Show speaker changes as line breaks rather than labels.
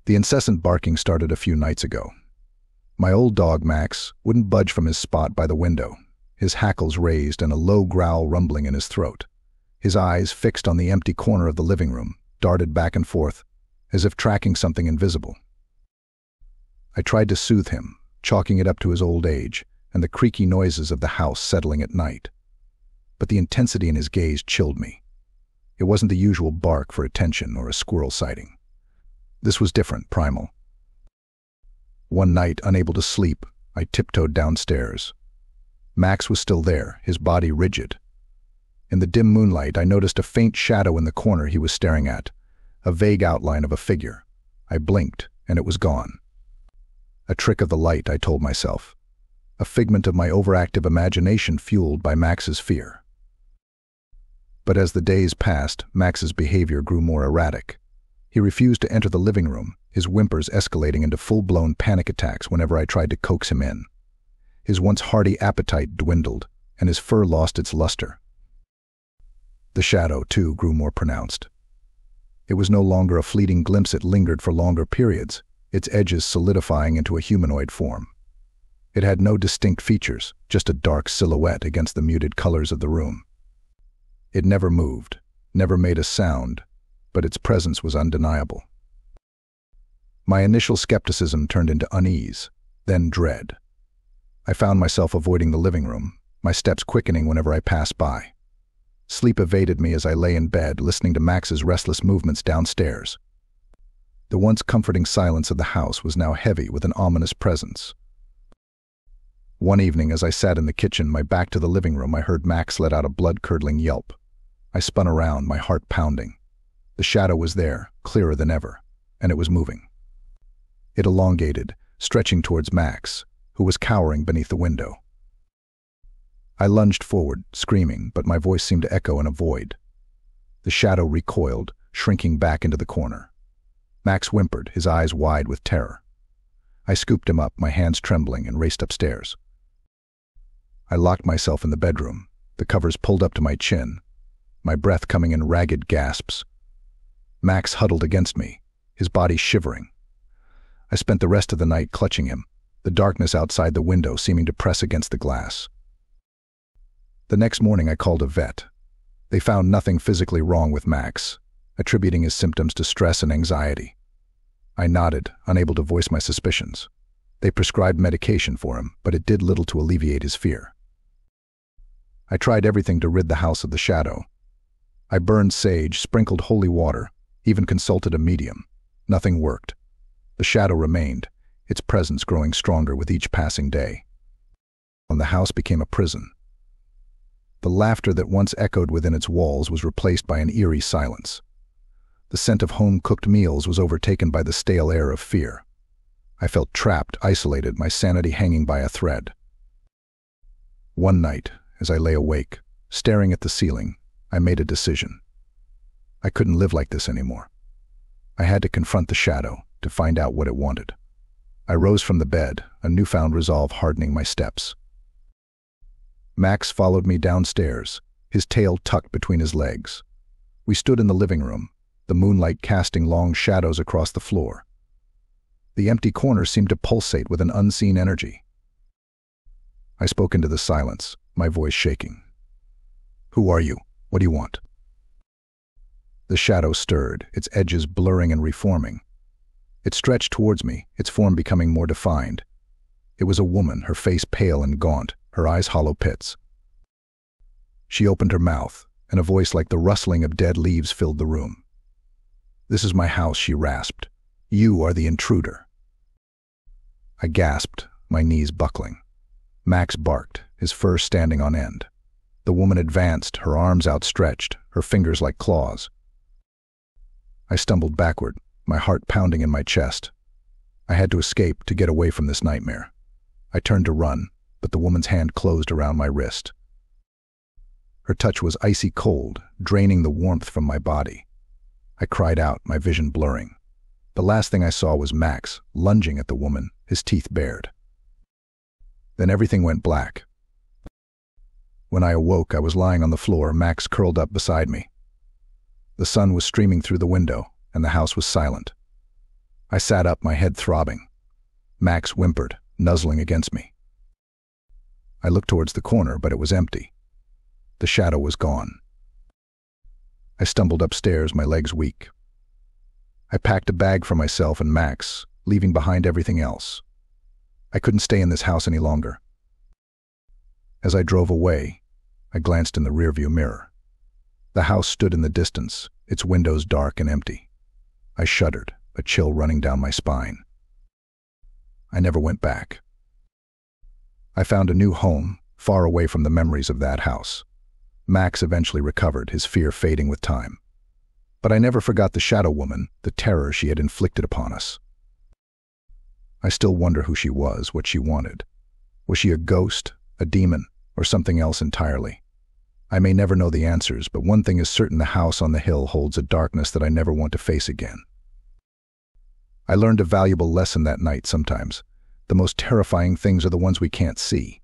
The incessant barking started a few nights ago. My old dog, Max, wouldn't budge from his spot by the window, his hackles raised and a low growl rumbling in his throat. His eyes, fixed on the empty corner of the living room, darted back and forth, as if tracking something invisible. I tried to soothe him, chalking it up to his old age and the creaky noises of the house settling at night. But the intensity in his gaze chilled me. It wasn't the usual bark for attention or a squirrel sighting. This was different, primal. One night, unable to sleep, I tiptoed downstairs. Max was still there, his body rigid. In the dim moonlight, I noticed a faint shadow in the corner he was staring at, a vague outline of a figure. I blinked, and it was gone. A trick of the light, I told myself. A figment of my overactive imagination fueled by Max's fear. But as the days passed, Max's behavior grew more erratic. He refused to enter the living room, his whimpers escalating into full-blown panic attacks whenever I tried to coax him in. His once hearty appetite dwindled, and his fur lost its luster. The shadow, too, grew more pronounced. It was no longer a fleeting glimpse, it lingered for longer periods, its edges solidifying into a humanoid form. It had no distinct features, just a dark silhouette against the muted colors of the room. It never moved, never made a sound, but its presence was undeniable. My initial skepticism turned into unease, then dread. I found myself avoiding the living room, my steps quickening whenever I passed by. Sleep evaded me as I lay in bed, listening to Max's restless movements downstairs. The once comforting silence of the house was now heavy with an ominous presence. One evening, as I sat in the kitchen, my back to the living room, I heard Max let out a blood-curdling yelp. I spun around, my heart pounding. The shadow was there, clearer than ever, and it was moving. It elongated, stretching towards Max, who was cowering beneath the window. I lunged forward, screaming, but my voice seemed to echo in a void. The shadow recoiled, shrinking back into the corner. Max whimpered, his eyes wide with terror. I scooped him up, my hands trembling, and raced upstairs. I locked myself in the bedroom, the covers pulled up to my chin, my breath coming in ragged gasps. Max huddled against me, his body shivering. I spent the rest of the night clutching him, the darkness outside the window seeming to press against the glass. The next morning I called a vet. They found nothing physically wrong with Max, attributing his symptoms to stress and anxiety. I nodded, unable to voice my suspicions. They prescribed medication for him, but it did little to alleviate his fear. I tried everything to rid the house of the shadow. I burned sage, sprinkled holy water, even consulted a medium. Nothing worked. The shadow remained, its presence growing stronger with each passing day. And the house became a prison. The laughter that once echoed within its walls was replaced by an eerie silence. The scent of home-cooked meals was overtaken by the stale air of fear. I felt trapped, isolated, my sanity hanging by a thread. One night, as I lay awake, staring at the ceiling, I made a decision. I couldn't live like this anymore. I had to confront the shadow, to find out what it wanted. I rose from the bed, a newfound resolve hardening my steps. Max followed me downstairs, his tail tucked between his legs. We stood in the living room, the moonlight casting long shadows across the floor. The empty corner seemed to pulsate with an unseen energy. I spoke into the silence, my voice shaking. "Who are you? What do you want?" The shadow stirred, its edges blurring and reforming. It stretched towards me, its form becoming more defined. It was a woman, her face pale and gaunt, her eyes hollow pits. She opened her mouth, and a voice like the rustling of dead leaves filled the room. "This is my house," she rasped. "You are the intruder." I gasped, my knees buckling. Max barked, his fur standing on end. The woman advanced, her arms outstretched, her fingers like claws. I stumbled backward, my heart pounding in my chest. I had to escape, to get away from this nightmare. I turned to run, but the woman's hand closed around my wrist. Her touch was icy cold, draining the warmth from my body. I cried out, my vision blurring. The last thing I saw was Max, lunging at the woman, his teeth bared. Then everything went black. When I awoke, I was lying on the floor, Max curled up beside me. The sun was streaming through the window, and the house was silent. I sat up, my head throbbing. Max whimpered, nuzzling against me. I looked towards the corner, but it was empty. The shadow was gone. I stumbled upstairs, my legs weak. I packed a bag for myself and Max, leaving behind everything else. I couldn't stay in this house any longer. As I drove away, I glanced in the rearview mirror. The house stood in the distance, its windows dark and empty. I shuddered, a chill running down my spine. I never went back. I found a new home, far away from the memories of that house. Max eventually recovered, his fear fading with time. But I never forgot the shadow woman, the terror she had inflicted upon us. I still wonder who she was, what she wanted. Was she a ghost, a demon, or something else entirely? I may never know the answers, but one thing is certain: the house on the hill holds a darkness that I never want to face again. I learned a valuable lesson that night. Sometimes the most terrifying things are the ones we can't see.